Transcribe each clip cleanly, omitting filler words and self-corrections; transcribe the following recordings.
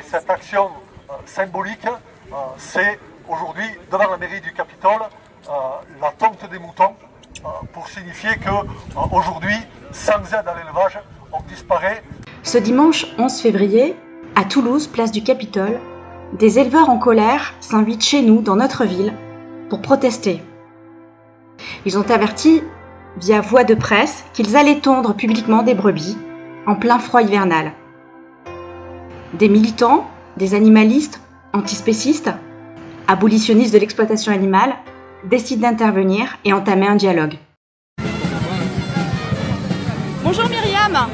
cette action symbolique, c'est aujourd'hui, devant la mairie du Capitole, la tonte des moutons, pour signifier qu'aujourd'hui, sans aide à l'élevage, on disparaît. Ce dimanche 11 février, à Toulouse, place du Capitole, des éleveurs en colère s'invitent chez nous, dans notre ville, pour protester. Ils ont averti, via voie de presse, qu'ils allaient tondre publiquement des brebis, en plein froid hivernal. Des militants, des animalistes, antispécistes, abolitionnistes de l'exploitation animale, décident d'intervenir et entamer un dialogue. Bonjour Myriam,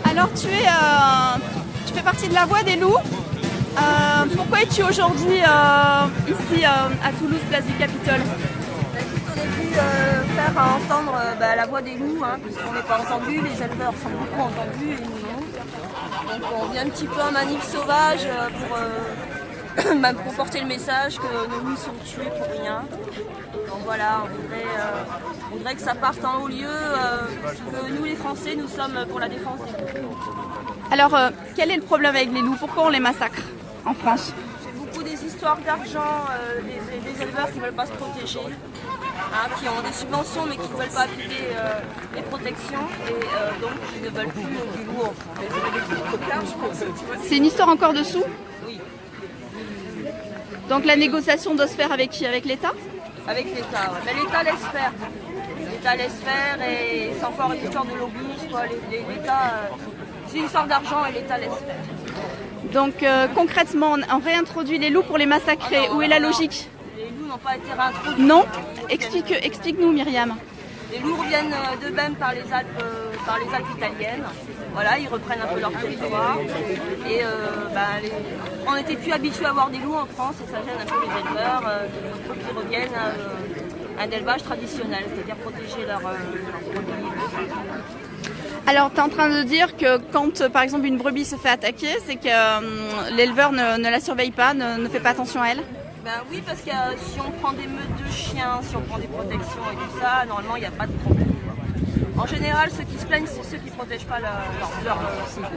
alors tu fais partie de la Voix des loups. Pourquoi es-tu aujourd'hui ici à Toulouse, place du Capitole? On est venu faire entendre la voix des loups, puisqu'on n'est pas entendu, les éleveurs sont beaucoup entendus et nous non. Donc on vient un petit peu en manif sauvage pour porter le message que nos loups sont tués pour rien. Donc voilà, on voudrait que ça parte en haut lieu, que nous les Français, nous sommes pour la défense des loups. Alors quel est le problème avec les loups? Pourquoi on les massacre en France? C'est beaucoup des histoires d'argent, des éleveurs qui ne veulent pas se protéger. Qui ont des subventions mais qui ne veulent pas appliquer les protections et donc qui ne veulent plus du loup en France. C'est une histoire encore dessous? Oui. Donc la négociation doit se faire avec qui? Avec l'État? Avec l'État, ouais. Mais l'État laisse faire. L'État laisse faire et c'est encore une histoire de lobbyisme. L'État, c'est une histoire d'argent et l'État laisse faire. Donc concrètement, on réintroduit les loups pour les massacrer. Où est la logique? Les loups n'ont pas été réintroduits. Non? Explique-nous Myriam. Les loups reviennent d'eux-mêmes par les Alpes italiennes. Voilà, ils reprennent un peu leur territoire. Et on n'était plus habitués à avoir des loups en France et ça gêne un peu les éleveurs. Il faut qu'ils reviennent à un élevage traditionnel, c'est-à-dire protéger leurs produits. Alors, tu es en train de dire que quand, par exemple, une brebis se fait attaquer, c'est que l'éleveur ne la surveille pas, ne fait pas attention à elle? Ben oui, parce que si on prend des meutes de chiens, si on prend des protections et tout ça, normalement, il n'y a pas de problème. En général, ceux qui se plaignent, c'est ceux qui ne protègent pas leur cible.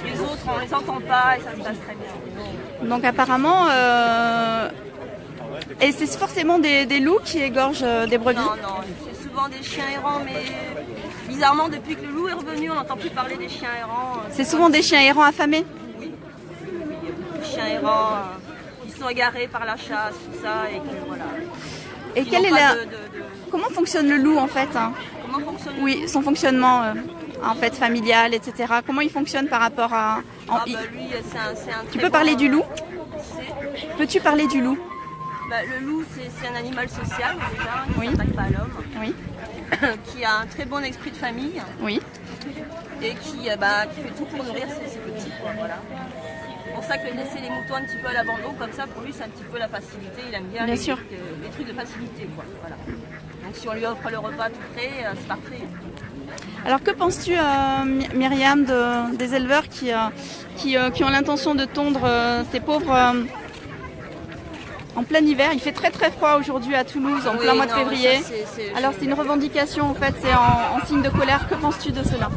Les autres, on ne les entend pas et ça se passe très bien. Donc apparemment, et c'est forcément des loups qui égorgent des brebis? Non, c'est souvent des chiens errants, mais bizarrement, depuis que le loup est revenu, on n'entend plus parler des chiens errants. C'est souvent des chiens errants affamés? Oui, des chiens errants qui sont égarés par la chasse, tout ça, et que voilà. Et quelle est comment fonctionne le loup en fait? Comment fonctionne le loup? Oui, son fonctionnement en fait familial, etc. Comment il fonctionne par rapport à... Lui, c'est un Tu peux parler du loup? Peux-tu parler du loup? Le loup, c'est un animal social déjà, qui oui. ne s'attaque pas à l'homme, oui. qui a un très bon esprit de famille, oui. et qui fait tout pour nourrir ses petits. Voilà. C'est pour ça que laisser les moutons un petit peu à l'abandon, comme ça, pour lui, c'est un petit peu la facilité. Il aime bien les trucs de facilité. Voilà. Donc si on lui offre le repas tout prêt, c'est parfait. Alors que penses-tu, Myriam, des éleveurs qui ont l'intention de tondre ces pauvres en plein hiver? Il fait très très froid aujourd'hui à Toulouse, en plein mois de février. Alors c'est une revendication, en fait, c'est en signe de colère. Que penses-tu de cela?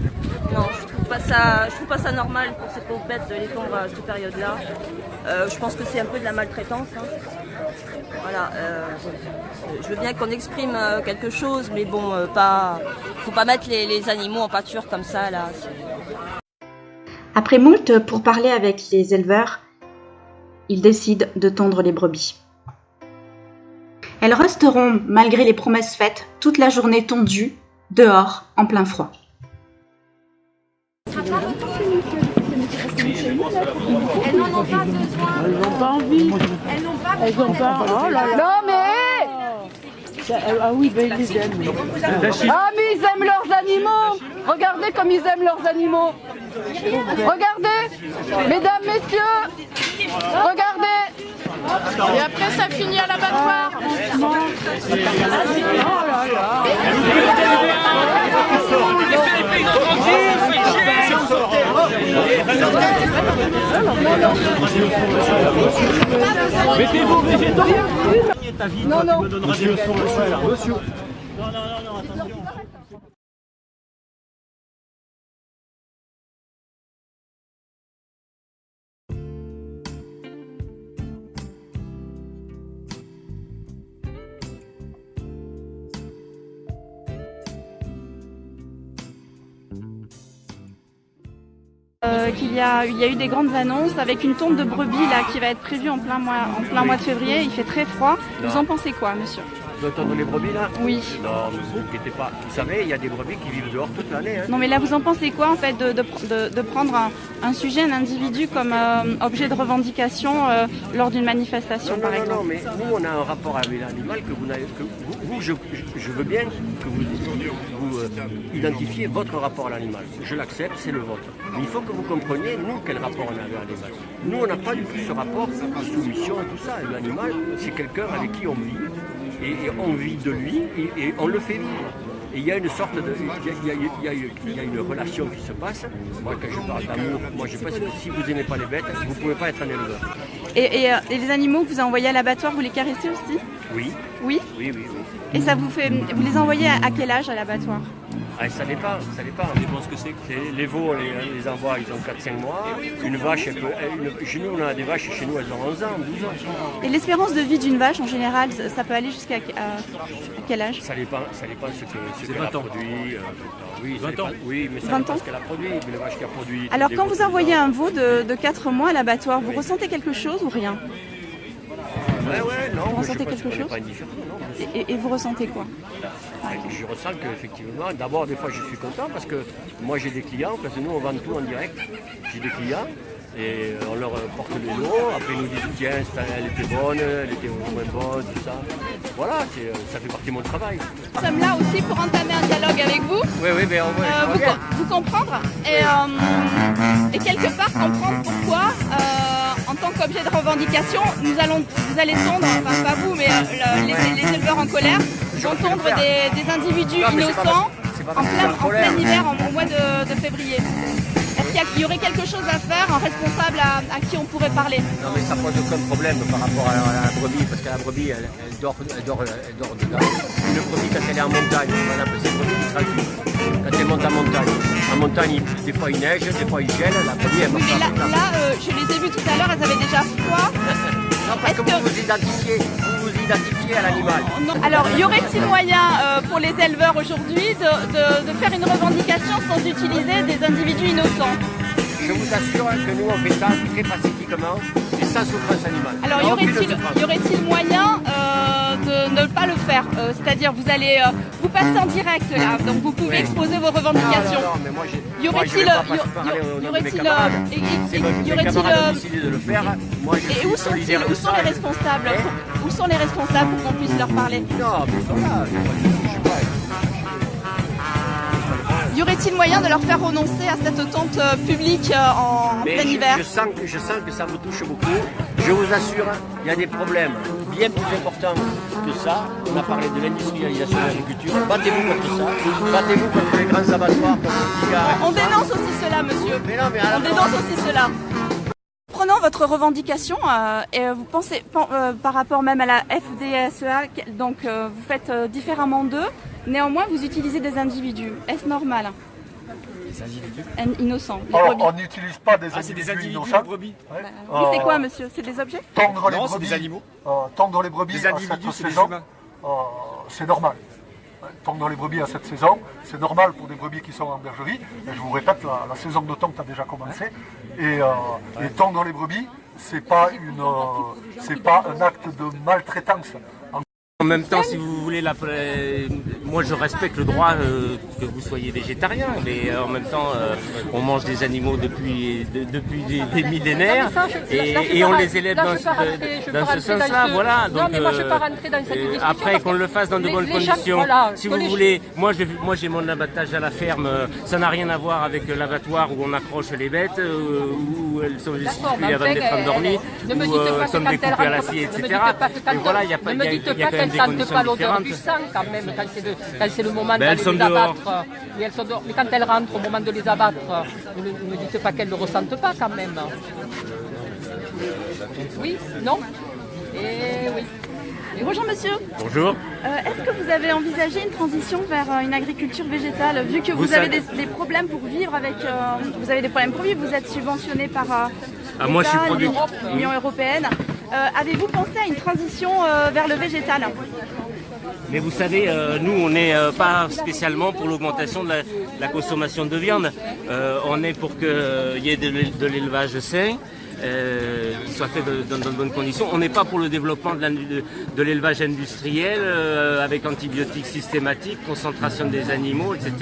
Non, je trouve pas ça normal pour ces pauvres bêtes de les tondre à cette période-là. Je pense que c'est un peu de la maltraitance. Voilà, je veux bien qu'on exprime quelque chose, mais bon, faut pas mettre les animaux en pâture comme ça là. Après moult pour parler avec les éleveurs, ils décident de tondre les brebis. Elles resteront, malgré les promesses faites, toute la journée tondues, dehors, en plein froid. Elles n'en ont pas besoin. Elles n'ont pas envie. Elles n'ont pas besoin. Elles n'ont pas. Oh là là. Non mais. Ah oui, ben ils les aiment. Ah mais ils aiment leurs animaux. Regardez comme ils aiment leurs animaux. Regardez, mesdames, messieurs. Regardez. Et après ça finit à l'abattoir. Oh là là. Mettez-vous végétariens. Ta vie, toi, tu me donneras des leçons le soir. Monsieur. Non, attention. Il y a eu des grandes annonces avec une tonte de brebis là, qui va être prévue en plein mois de février. Il fait très froid. Vous en pensez quoi, monsieur? De tondre les brebis là? Oui. Non, ne vous inquiétez pas. Vous savez, il y a des brebis qui vivent dehors toute l'année. Hein. Non mais là vous en pensez quoi en fait de prendre un sujet, un individu comme objet de revendication lors d'une manifestation par exemple? Non, mais nous on a un rapport avec l'animal que vous n'avez je veux bien que vous identifiez votre rapport à l'animal. Je l'accepte, c'est le vôtre. Mais il faut que vous compreniez, nous, quel rapport on a avec l'animal. Nous, on n'a pas du tout ce rapport de soumission et tout ça. L'animal, c'est quelqu'un avec qui on vit. Et on vit de lui et on le fait vivre. Et il y a une sorte de... Il y a une relation qui se passe. Moi, quand je parle d'amour, moi je pense que si vous n'aimez pas les bêtes, vous ne pouvez pas être un éleveur. Et les animaux que vous envoyez à l'abattoir, vous les caressez aussi? Oui. Oui? Oui. Et ça vous fait... Vous les envoyez à quel âge à l'abattoir? Ah, ça dépend. Ça dépend ce que c'est. Les veaux, on les envoie, ils ont 4-5 mois. Une vache, chez nous, on a des vaches, chez nous, elles ont 11 ans, 12 ans. Et l'espérance de vie d'une vache, en général, ça peut aller jusqu'à quel âge? Ça dépend ce qu'elle a produit. Oui, 20 ans. Oui, mais ça dépend ce qu'elle a produit. Mais les vaches qui a produit... Alors, quand vous envoyez un veau de 4 mois à l'abattoir, vous ressentez quelque chose ou rien? Non. Vous ressentez quelque chose? Pas indifférent, non. Et vous ressentez quoi? Je ressens qu'effectivement, d'abord des fois je suis content parce que moi j'ai des clients, parce que nous on vend tout en direct, j'ai des clients et on leur porte les lots, après ils nous disent tiens elle était bonne, elle était moins bonne, tout ça. Voilà, ça fait partie de mon travail. Nous sommes là aussi pour entamer un dialogue avec vous. Oui, mais on va vous comprendre et quelque part comprendre pourquoi en tant qu'objet de revendication, vous allez tondre, enfin pas vous, mais les éleveurs en colère vont tondre des individus innocents en plein hiver, au mois de février. Est-ce qu'il y aurait quelque chose à faire, un responsable à qui on pourrait parler? Non mais ça pose aucun problème par rapport à la brebis, parce que la brebis elle dort dedans. Une brebis quand elle est en montagne, on appelle ça une brebis qui transite. Quand elle monte en montagne, des fois il neige, des fois il gèle, la brebis elle marche. Oui, mais là, je les ai vues tout à l'heure, elles avaient déjà froid. Non, parce que vous vous identifiez à l'animal. Alors, y aurait-il moyen pour les éleveurs aujourd'hui de faire une revendication sans utiliser des individus innocents? Je vous assure que nous on fait ça très pacifiquement et sans souffrance animale. Alors, y aurait-il moyen de ne pas le faire? C'est-à-dire, vous allez vous passer en direct là, donc vous pouvez exposer vos revendications. Non, mais moi y aurait-il décidé de le faire? Moi, je suis solidaire de ça. Où sont les responsables pour qu'on puisse leur parler? Non, mais voilà, je sais pas. Y aurait-il moyen de leur faire renoncer à cette tente publique en plein hiver? Je sens que ça vous touche beaucoup. Je vous assure, il y a des problèmes bien plus importants que ça. On a parlé de l'industrialisation de l'agriculture. Battez-vous contre ça. Battez-vous contre les grands abattoirs. On dénonce aussi cela, monsieur. On dénonce aussi cela. Prenant votre revendication, et vous pensez par rapport même à la FDSEA, donc vous faites différemment d'eux, néanmoins vous utilisez des individus. Est-ce normal? Des individus innocents. Alors, on n'utilise pas des individus innocents. Brebis. Oui, c'est quoi, monsieur? C'est des objets? Tondre les Non, brebis, c'est des animaux. Tondre les brebis Des à individus, cette c'est des saison, humains. c'est normal. Tondre les brebis à cette saison, c'est normal pour des brebis qui sont en bergerie. Et je vous répète, la saison de tonte a déjà commencé. Et tondre les brebis, c'est pas un acte de maltraitance. En même temps, si vous voulez, moi je respecte le droit que vous soyez végétarien, mais en même temps, on mange des animaux depuis des millénaires et on les élève dans ce sens-là. Voilà. Donc, après qu'on le fasse dans de bonnes conditions. Si vous voulez, moi j'ai mon abattage à la ferme, ça n'a rien à voir avec l'abattoir où on accroche les bêtes, où elles sont distribuées avant d'être endormies, où sont découpées à l'acier, etc. Et voilà, il y a quand même des conditions pas l'odeur différentes. du sang quand même, quand c'est le moment Ben, d'aller les abattre. Et elles sont dehors. Mais quand elles rentrent au moment de les abattre, vous ne dites pas qu'elles ne le ressentent pas quand même. Oui, non? Et oui. Bonjour monsieur. Bonjour. Est-ce que vous avez envisagé une transition vers une agriculture végétale, vu que vous avez des problèmes pour vivre avec... vous avez des problèmes pour vivre, vous êtes subventionné par moi je suis producteur. l'Union européenne. Avez-vous pensé à une transition vers le végétal? Mais vous savez, nous, on n'est pas spécialement pour l'augmentation de la consommation de viande. On est pour qu'il y ait de l'élevage sain, qui soit fait dans de bonnes conditions. On n'est pas pour le développement de l'élevage industriel avec antibiotiques systématiques, concentration des animaux, etc.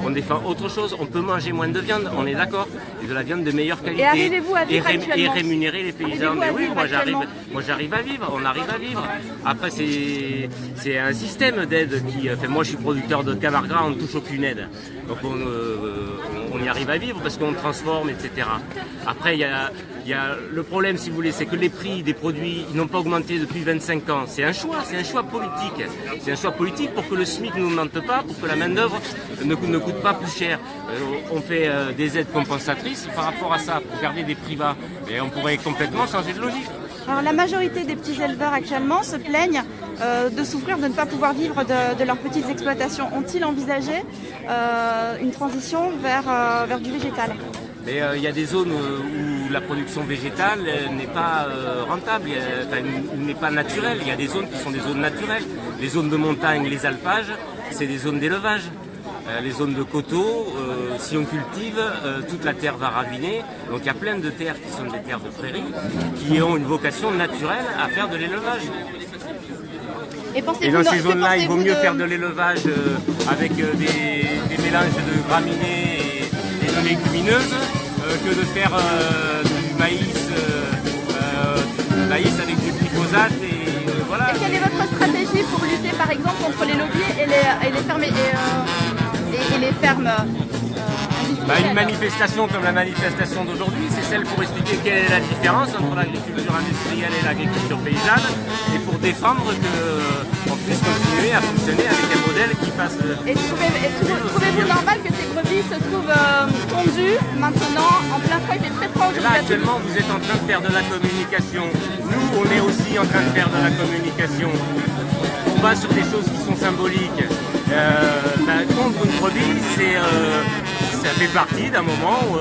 On défend autre chose. On peut manger moins de viande, on est d'accord, et de la viande de meilleure qualité. Et arrivez-vous à vivre actuellement ? Et rémunérer les paysans. Mais oui, moi j'arrive à vivre, on arrive à vivre. Après c'est un système d'aide qui... Enfin, moi je suis producteur de canard gras, on ne touche aucune aide. Donc on y arrive à vivre parce qu'on transforme, etc. Après il y a le problème, si vous voulez, c'est que les prix des produits n'ont pas augmenté depuis 25 ans. C'est un choix politique. C'est un choix politique pour que le SMIC n'augmente pas, pour que la main-d'œuvre ne coûte pas plus cher. On fait des aides compensatrices par rapport à ça, pour garder des prix bas. Et on pourrait complètement changer de logique. Alors la majorité des petits éleveurs actuellement se plaignent de souffrir de ne pas pouvoir vivre de leurs petites exploitations. Ont-ils envisagé une transition vers du végétal ? Mais il y a des zones où la production végétale n'est pas rentable, n'est pas naturelle. Il y a des zones qui sont des zones naturelles. Les zones de montagne, les alpages, c'est des zones d'élevage. Les zones de coteaux, si on cultive, toute la terre va raviner. Donc il y a plein de terres qui sont des terres de prairie, qui ont une vocation naturelle à faire de l'élevage. Et dans ces zones-là, il vaut mieux faire de l'élevage avec des mélanges de graminées et de légumineuses que de faire du maïs avec du glyphosate et voilà. Et quelle est votre stratégie pour lutter par exemple contre les lobbies et les fermes Une manifestation comme la manifestation d'aujourd'hui, c'est celle pour expliquer quelle est la différence entre l'agriculture industrielle et l'agriculture paysanne et pour défendre qu'on puisse continuer à fonctionner avec un modèle qui fasse... Et trouvez-vous normal que ces brebis se trouvent tondues maintenant en plein froid, il fait très froid aujourd'hui? Là actuellement vous êtes en train de faire de la communication. Nous on est aussi en train de faire de la communication. On va sur des choses qui sont symboliques. Contre une brebis, ça fait partie d'un moment où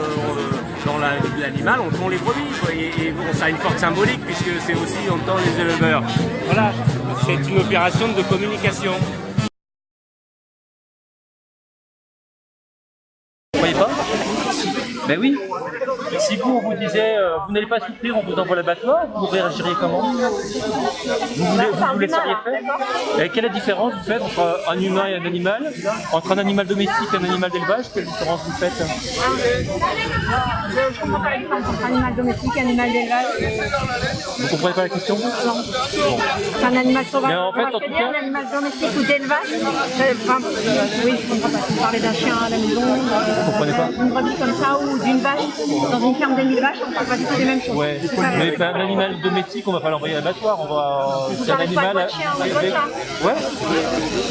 dans la vie de l'animal, on tond les brebis. Et bon, ça a une force symbolique puisque c'est aussi on tond les éleveurs. Voilà, c'est une opération de communication. Vous ne croyez pas? Ben oui. Si vous, on vous disait vous n'allez pas souffrir, on vous envoie l'abattoir, vous réagiriez comment? Vous laisseriez faire? Et quelle est la différence vous faites entre un humain et un animal? Entre un animal domestique et un animal d'élevage, quelle différence vous faites? Je comprends pas la différence entre animal domestique et animal d'élevage. Vous comprenez pas la question? Non. Bon. C'est un animal sauvage. Mais en fait, en tout cas, un animal domestique ou d'élevage. Oui, je comprends pas. Vous parlez d'un chien à la maison, vous comprenez pas? Une brebis comme ça ou d'une vache dans une ferme d'1000 vaches, on ne fait pas du tout les mêmes choses. Ouais. Mais un animal domestique, on va pas l'envoyer à l'abattoir, on va. C'est un animal. Ouais.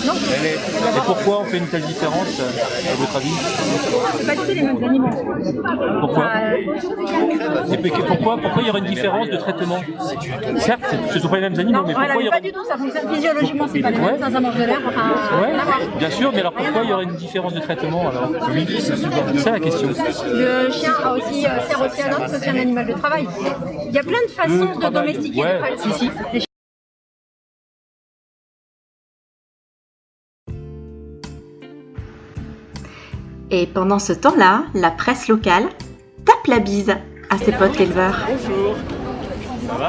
Non. Et pourquoi on fait une telle différence, à votre avis? C'est pas du tout les mêmes animaux. Pourquoi? Pourquoi il y aurait une différence de traitement? Certes, ce ne sont pas les mêmes animaux, mais pourquoi il y aurait... Pas du tout, ça fonctionne physiologiquement, c'est pas les mêmes dans un manche de l'air. Bien sûr, mais alors pourquoi il y aurait une différence de traitement alors? C'est ça la question. Le chien sert aussi à l'homme, c'est aussi un animal de travail. Il y a plein de façons de domestiquer les travail. Et pendant ce temps-là, la presse locale tape la bise à ses potes éleveurs. Bonjour. Ça va?